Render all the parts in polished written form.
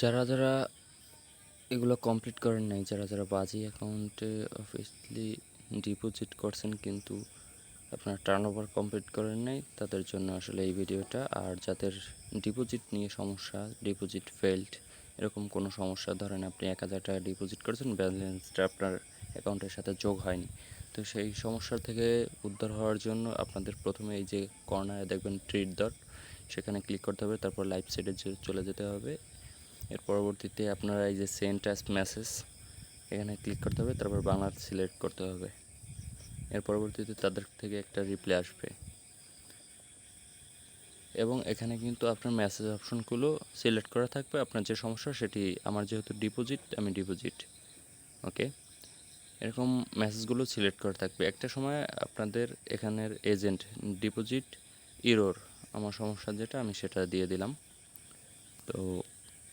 যারা এগুলো কমপ্লিট করেন নাই, যারা বাজি অ্যাকাউন্টে অফিসিয়ালি ডিপোজিট করছেন কিন্তু আপনার টার্নওভার কমপ্লিট করেন নাই, তাদের জন্য আসলে এই ভিডিওটা। আর যাদের ডিপোজিট নিয়ে সমস্যা, ডিপোজিট ফেল্ড, এরকম কোনো সমস্যা, ধরেন আপনি 1000 টাকা ডিপোজিট করেছেন, ব্যালেন্সটা আপনার অ্যাকাউন্টের সাথে যোগ হয়নি, তো সেই সমস্যা থেকে উদ্ধার হওয়ার জন্য আপনাদের প্রথমে এই যে কর্নারে দেখবেন থ্রির ডট, সেখানে ক্লিক করতে হবে, তারপর লাইভ সাইডে চলে যেতে হবে। এর পরবর্তীতে আপনারা এই যে সেন্ড অ্যাজ মেসেজ, এখানে ক্লিক করতে হবে, তারপর বাংলা সিলেক্ট করতে হবে। এর পরবর্তীতে তাদের থেকে একটা রিপ্লাই আসবে এবং এখানে কিন্তু আপনার মেসেজ অপশনগুলো সিলেক্ট করা থাকবে। আপনার যে সমস্যা সেটি, আমার যেহেতু ডিপোজিট, আমি ডিপোজিট, ওকে, এরকম মেসেজগুলো সিলেক্ট করা থাকবে। একটা সময় আপনাদের এখানের এজেন্ট ডিপোজিট ইরোর, আমার সমস্যা যেটা, আমি সেটা দিয়ে দিলাম। তো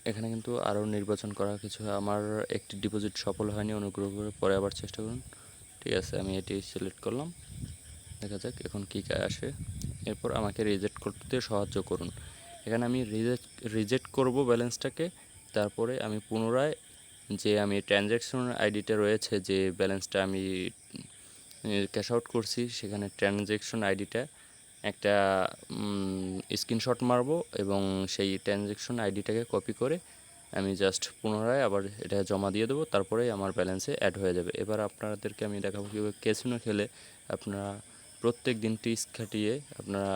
এখানে কিন্তু আরও নির্বাচন করা কিছু, আমার একটি ডিপোজিট সফল হয়নি, অনুগ্রহ করে পরে আবার চেষ্টা করুন। ঠিক আছে, আমি এটি সিলেক্ট করলাম, দেখা যাক এখন কী আসে। এরপর আমাকে রিজেক্ট করতে সাহায্য করুন, এখানে আমি রিজেক্ট করব ব্যালেন্সটাকে। তারপরে আমি পুনরায় যে আমি ট্রানজ্যাকশন আইডিটা রয়েছে, যে ব্যালেন্সটা আমি ক্যাশ আউট করছি, সেখানে ট্রানজ্যাকশন আইডিটা একটা স্ক্রিনশট মারবো এবং সেই ট্রানজ্যাকশন আইডিটাকে কপি করে আমি জাস্ট পুনরায় আবার এটা জমা দিয়ে দেবো, তারপরেই আমার ব্যালেন্সে অ্যাড হয়ে যাবে। এবার আপনাদেরকে আমি দেখাবো কীভাবে ক্যাসিনো খেলে আপনারা প্রত্যেক দিন টিক্স খাটিয়ে আপনারা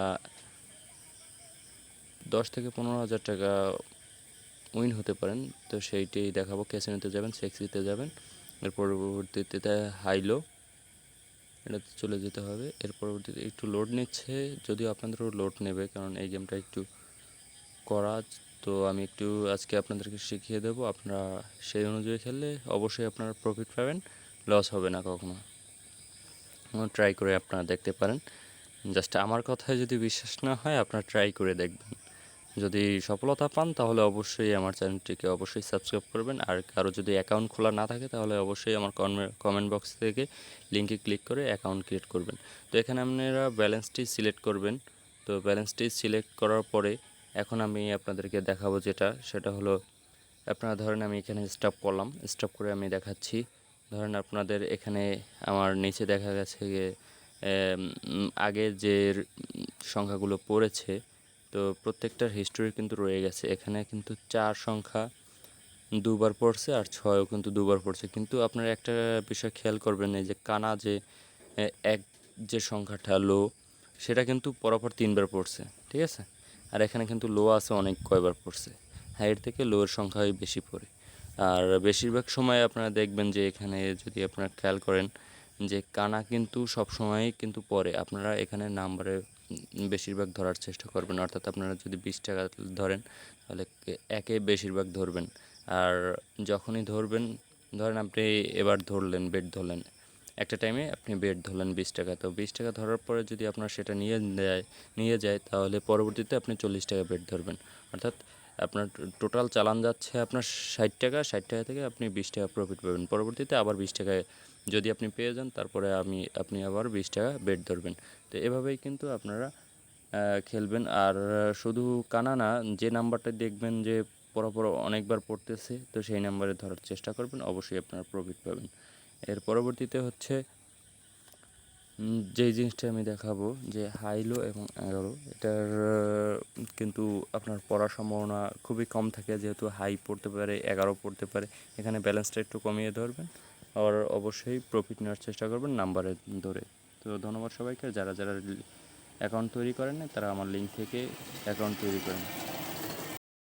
10 থেকে 15,000 টাকা উইন হতে পারেন। তো সেইটাই দেখাবো। ক্যাসিনোতে যাবেন, সেক্সিতে যাবেন, এর পরবর্তীতে হাইলো, এটাতে চলে যেতে হবে। এর পরবর্তীতে একটু লোড নিচ্ছে, যদিও আপনাদেরও লোড নেবে, কারণ এই গেমটা একটু করা। তো আমি একটু আজকে আপনাদেরকে শিখিয়ে দেবো, আপনারা সেই অনুযায়ী খেললে অবশ্যই আপনারা প্রফিট পাবেন, লস হবে না কখনো। ট্রাই করে আপনারা দেখতে পারেন। জাস্ট আমার কথায় যদি বিশ্বাস না হয়, আপনারা ট্রাই করে দেখবেন। যদি সফলতা পান তাহলে অবশ্যই আমার চ্যানেলটিকে অবশ্যই সাবস্ক্রাইব করবেন। আর কারো যদি অ্যাকাউন্ট খোলা না থাকে তাহলে অবশ্যই আমার কমেন্ট বক্স থেকে লিঙ্কে ক্লিক করে অ্যাকাউন্ট ক্রিয়েট করবেন। তো এখানে আপনারা ব্যালেন্সটি সিলেক্ট করবেন। তো ব্যালেন্সটি সিলেক্ট করার পরে এখন আমি আপনাদেরকে দেখাবো যেটা, সেটা হলো আপনারা ধরেন আমি এখানে স্টপ করলাম, স্টপ করে আমি দেখাচ্ছি। ধরেন আপনাদের এখানে আমার নিচে দেখা গেছে যে আগে যে সংখ্যাগুলো পড়েছে, তো প্রত্যেকটার হিস্টোরি কিন্তু রয়ে গেছে। এখানে কিন্তু 4 সংখ্যা দুবার পড়ছে আর 6ও কিন্তু দুবার পড়ছে। কিন্তু আপনারা একটা বিষয় খেয়াল করবেন, এই যে কানা যে এক যে সংখ্যাটা লো, সেটা কিন্তু পরপর 3বার পড়ছে, ঠিক আছে। আর এখানে কিন্তু লো আছে অনেক কয়বার পড়ছে, হাইয়ের থেকে লোয়ের সংখ্যাই বেশি পড়ে। আর বেশিরভাগ সময় আপনারা দেখবেন যে এখানে যদি আপনারা খেয়াল করেন যে কানা কিন্তু সবসময়ই কিন্তু পড়ে। আপনারা এখানে নাম্বারে বেশিরভাগ ধরার চেষ্টা করবেন, অর্থাৎ আপনারা যদি 20 টাকা ধরেন তাহলে একে বেশিরভাগ ধরবেন। আর যখনই ধরবেন, ধরেন আপনি এবার ধরলেন, বেড ধরলেন, একটা টাইমে আপনি বেড ধরলেন 20 টাকা, তো 20 টাকা ধরার পরে যদি আপনার সেটা নিয়ে যায় তাহলে পরবর্তীতে আপনি 40 টাকা বেড ধরবেন। অর্থাৎ আপনার টোটাল চালান যাচ্ছে আপনার 60 টাকা, 60 টাকা থেকে আপনি 20 টাকা প্রফিট পাবেন। পরবর্তীতে আবার 20 টাকায় যদি আপনি পেয়ে যান, তারপরে আপনি আবার 20 টাকা বেড ধরবেন। তো এভাবেই কিন্তু আপনারা খেলবেন। আর শুধু কানা না, যে নাম্বারটা দেখবেন যে পরপর অনেকবার পড়তেছে, তো সেই নাম্বারে ধরার চেষ্টা করবেন, অবশ্যই আপনারা প্রফিট পাবেন। এর পরবর্তীতে হচ্ছে যেই জিনিসটা আমি দেখাবো, যে হাইলো এবং 11, এটার কিন্তু আপনার পড়ার সম্ভাবনা খুবই কম থাকে, যেহেতু হাই পড়তে পারে, 11 পড়তে পারে। এখানে ব্যালেন্সটা একটু কমিয়ে ধরবেন আর অবশ্যই প্রফিট নেওয়ার চেষ্টা করবেন নাম্বারে ধরে। তো ধন্যবাদ সবাইকে। যারা অ্যাকাউন্ট তৈরি করেন না, তারা আমার লিঙ্ক থেকে অ্যাকাউন্ট তৈরি করেন।